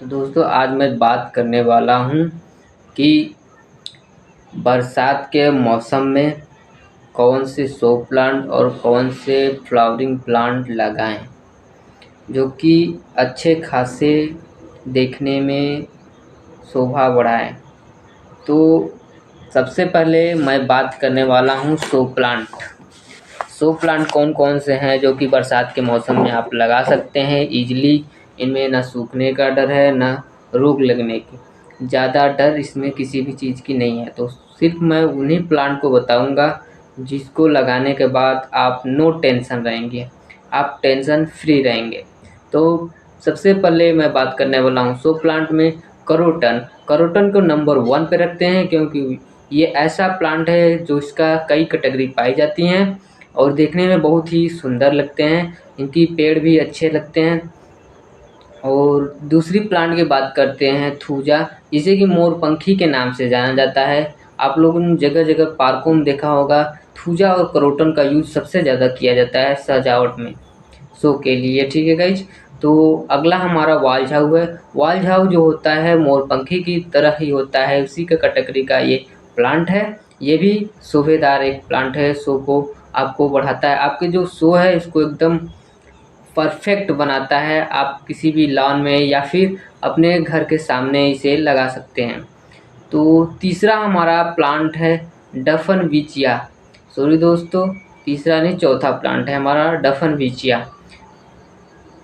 तो दोस्तों आज मैं बात करने वाला हूँ कि बरसात के मौसम में कौन से शो प्लांट और कौन से फ्लावरिंग प्लांट लगाएं जो कि अच्छे खासे देखने में शोभा बढ़ाएं। तो सबसे पहले मैं बात करने वाला हूँ शो प्लांट। शो प्लांट कौन कौन से हैं जो कि बरसात के मौसम में आप लगा सकते हैं ईजिली। इनमें ना सूखने का डर है ना रोग लगने की, ज़्यादा डर इसमें किसी भी चीज़ की नहीं है। तो सिर्फ मैं उन्हीं प्लांट को बताऊंगा जिसको लगाने के बाद आप नो टेंशन रहेंगे, आप टेंशन फ्री रहेंगे। तो सबसे पहले मैं बात करने वाला हूँ शो प्लांट में करोटन। करोटन को नंबर 1 पे रखते हैं क्योंकि ये ऐसा प्लांट है जो इसका कई कैटेगरी पाई जाती हैं और देखने में बहुत ही सुंदर लगते हैं। इनकी पेड़ भी अच्छे लगते हैं। और दूसरी प्लांट की बात करते हैं थूजा, जिसे कि मोरपंखी के नाम से जाना जाता है। आप लोगों ने जगह जगह पार्कों में देखा होगा। थूजा और करोटन का यूज सबसे ज़्यादा किया जाता है सजावट में, शो के लिए। ठीक है गाइज। तो अगला हमारा वाल झाऊ है। वाल झाऊ जो होता है मोरपंखी की तरह ही होता है, उसी का कैटेगरी का ये प्लांट है। ये भी शोभेदार एक प्लांट है, शो को आपको बढ़ाता है। आपके जो शो है इसको एकदम परफेक्ट बनाता है। आप किसी भी लॉन में या फिर अपने घर के सामने इसे लगा सकते हैं। तो तीसरा हमारा प्लांट है डफन विचिया। सॉरी दोस्तों, तीसरा नहीं चौथा प्लांट है हमारा डफन विचिया,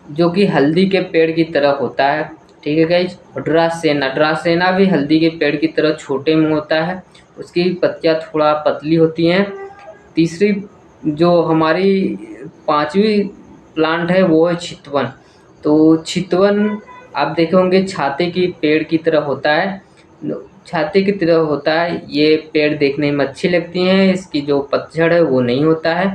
जो कि हल्दी के पेड़ की तरह होता है। ठीक है गाइज। और ड्रासेना, ड्रासेना भी हल्दी के पेड़ की तरह छोटे में होता है, उसकी पत्तियां थोड़ा पतली होती हैं। तीसरी जो हमारी पांचवी प्लांट है वो है चितवन। तो चितवन आप देखे होंगे छाते की पेड़ की तरह होता है, छाते की तरह होता है। ये पेड़ देखने में अच्छी लगती हैं, इसकी जो पतझड़ है वो नहीं होता है।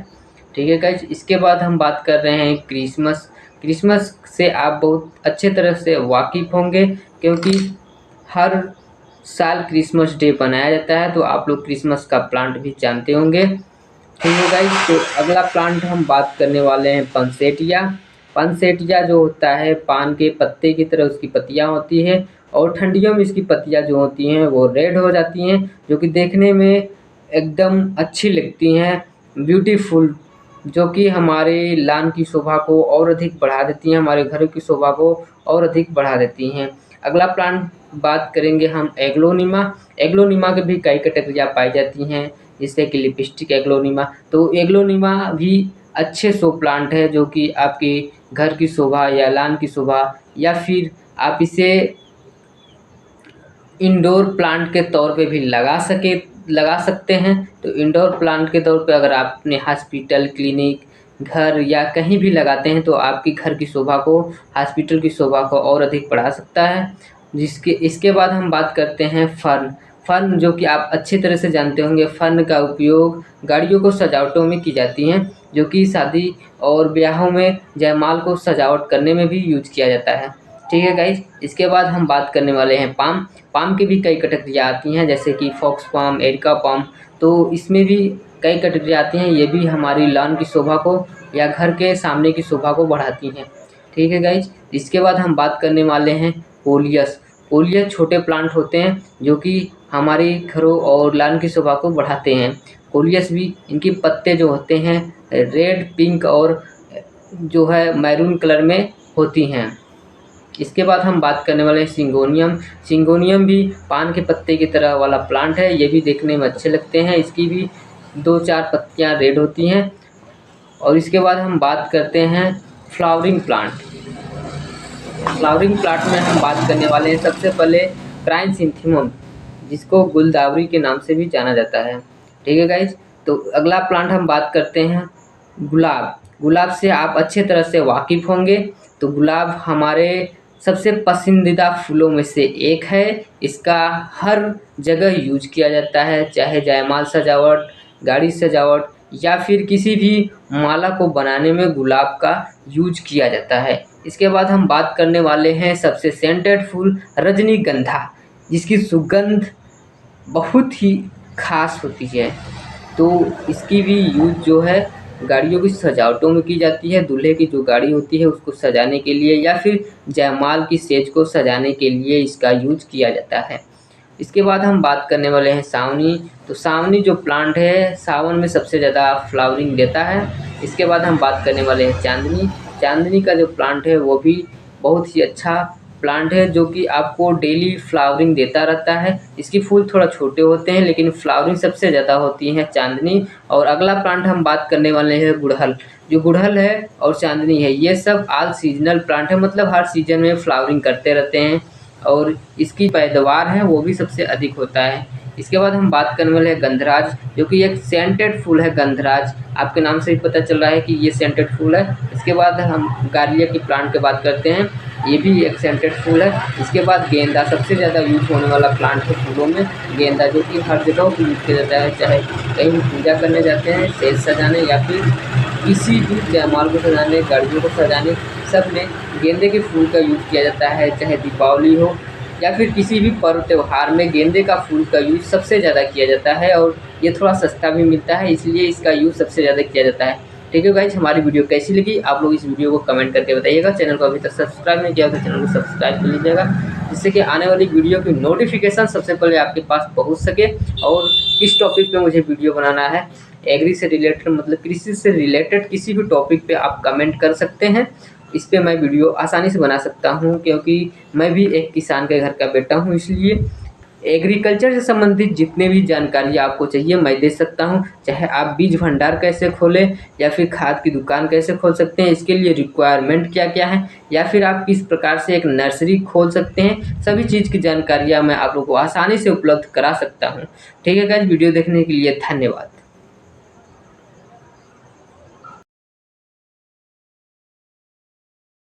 ठीक है गाइज। इसके बाद हम बात कर रहे हैं क्रिसमस। क्रिसमस से आप बहुत अच्छे तरह से वाकिफ होंगे क्योंकि हर साल क्रिसमस डे बनाया जाता है, तो आप लोग क्रिसमस का प्लांट भी जानते होंगे। ठीक है गाइज। तो अगला प्लांट हम बात करने वाले हैं पंसेटिया। पंसेटिया जो होता है पान के पत्ते की तरह उसकी पत्तियां होती है और ठंडियों में इसकी पत्तियां जो होती हैं वो रेड हो जाती हैं, जो कि देखने में एकदम अच्छी लगती हैं, ब्यूटीफुल, जो कि हमारे लॉन की शोभा को और अधिक बढ़ा देती हैं, हमारे घर की शोभा को और अधिक बढ़ा देती हैं। अगला प्लांट बात करेंगे हम एग्लोनिमा। एग्लोनिमा के भी कई कैटेगरियाँ पाई जाती हैं, जैसे कि लिपस्टिक एग्लोनिमा। तो एग्लोनिमा भी अच्छे शो प्लांट है जो कि आपके घर की शोभा या लॉन की शोभा या फिर आप इसे इंडोर प्लांट के तौर पे भी लगा सकते हैं। तो इंडोर प्लांट के तौर पे अगर आप अपने हॉस्पिटल, क्लिनिक, घर या कहीं भी लगाते हैं तो आपकी घर की शोभा को, हॉस्पिटल की शोभा को और अधिक बढ़ा सकता है। इसके बाद हम बात करते हैं फर्न। फर्न जो कि आप अच्छी तरह से जानते होंगे, फर्न का उपयोग गाड़ियों को सजावटों में की जाती हैं, जो कि शादी और ब्याहों में जयमाल को सजावट करने में भी यूज किया जाता है। ठीक है गाइज। इसके बाद हम बात करने वाले हैं पाम। पाम की भी कई कैटेगरियाँ आती हैं, जैसे कि फॉक्स पाम, एरिका पाम। तो इसमें भी कई कैटेगरी आती हैं, ये भी हमारी लॉन की शोभा को या घर के सामने की शोभा को बढ़ाती हैं। ठीक है गाइज। इसके बाद हम बात करने वाले हैं कोलियस। कोलियस छोटे प्लांट होते हैं जो कि हमारे घरों और लॉन की शोभा को बढ़ाते हैं। कोलियस भी, इनके पत्ते जो होते हैं रेड, पिंक और जो है मैरून कलर में होती हैं। इसके बाद हम बात करने वाले हैं सिंगोनियम। सिंगोनियम भी पान के पत्ते की तरह वाला प्लांट है, ये भी देखने में अच्छे लगते हैं। इसकी भी 2-4 पत्तियां रेड होती हैं। और इसके बाद हम बात करते हैं फ्लावरिंग प्लांट। फ्लावरिंग प्लांट में हम बात करने वाले हैं सबसे पहले क्राइसैंथेमम, जिसको गुलदावरी के नाम से भी जाना जाता है। ठीक है गाइज। तो अगला प्लांट हम बात करते हैं गुलाब। गुलाब से आप अच्छे तरह से वाकिफ होंगे। तो गुलाब हमारे सबसे पसंदीदा फूलों में से एक है। इसका हर जगह यूज किया जाता है, चाहे जयमाल सजावट, गाड़ी सजावट या फिर किसी भी माला को बनाने में गुलाब का यूज किया जाता है। इसके बाद हम बात करने वाले हैं सबसे सेंटेड फूल रजनीगंधा, जिसकी सुगंध बहुत ही खास होती है। तो इसकी भी यूज जो है गाड़ियों की सजावटों में की जाती है। दूल्हे की जो गाड़ी होती है उसको सजाने के लिए या फिर जयमाल की स्टेज को सजाने के लिए इसका यूज किया जाता है। इसके बाद हम बात करने वाले हैं सावनी। तो सावनी जो प्लांट है सावन में सबसे ज़्यादा फ्लावरिंग देता है। इसके बाद हम बात करने वाले हैं चांदनी। चांदनी का जो प्लांट है वो भी बहुत ही अच्छा प्लांट है जो कि आपको डेली फ्लावरिंग देता रहता है। इसकी फूल थोड़ा छोटे होते हैं लेकिन फ्लावरिंग सबसे ज़्यादा होती है चांदनी। और अगला प्लांट हम बात करने वाले हैं गुड़हल। जो गुड़हल है और चांदनी है ये सब ऑल सीजनल प्लांट है, मतलब हर सीजन में फ्लावरिंग करते रहते हैं और इसकी पैदावार है वो भी सबसे अधिक होता है। इसके बाद हम बात करने वाले हैं गंधराज, जो कि एक सेंटेड फूल है। गंधराज आपके नाम से ही पता चल रहा है कि ये सेंटेड फूल है। इसके बाद हम गार्लिया की प्लांट की बात करते हैं, ये भी एक सेंटेड फूल है। इसके बाद गेंदा सबसे ज़्यादा यूज होने वाला प्लांट है फूलों में गेंदा, जो कि हर जगह पर यूज किया जाता है, चाहे कहीं भी पूजा करने जाते हैं, स्टेज सजाने या फिर किसी भी जयमाल को सजाने, गाड़ियों को सजाने, सब में गेंदे के फूल का यूज़ किया जाता है। चाहे दीपावली हो या फिर किसी भी पर्व त्यौहार में गेंदे का फूल का यूज़ सबसे ज़्यादा किया जाता है और ये थोड़ा सस्ता भी मिलता है, इसलिए इसका यूज़ सबसे ज़्यादा किया जाता है। ठीक है गाइज, हमारी वीडियो कैसी लगी आप लोग इस वीडियो को कमेंट करके बताइएगा। चैनल को अभी तक सब्सक्राइब नहीं किया तो चैनल को सब्सक्राइब कर लीजिएगा, जिससे कि आने वाली वीडियो की नोटिफिकेशन सबसे पहले आपके पास पहुंच सके। और किस टॉपिक पे मुझे वीडियो बनाना है, एग्री से रिलेटेड मतलब कृषि से रिलेटेड किसी भी टॉपिक पे आप कमेंट कर सकते हैं। इस पे मैं वीडियो आसानी से बना सकता हूँ, क्योंकि मैं भी एक किसान के घर का बेटा हूँ, इसलिए एग्रीकल्चर से संबंधित जितने भी जानकारी आपको चाहिए मैं दे सकता हूँ। चाहे आप बीज भंडार कैसे खोलें या फिर खाद की दुकान कैसे खोल सकते हैं, इसके लिए रिक्वायरमेंट क्या क्या है, या फिर आप किस प्रकार से एक नर्सरी खोल सकते हैं, सभी चीज़ की जानकारियाँ मैं आप लोगों को आसानी से उपलब्ध करा सकता हूँ। ठीक है गाइस, वीडियो देखने के लिए धन्यवाद।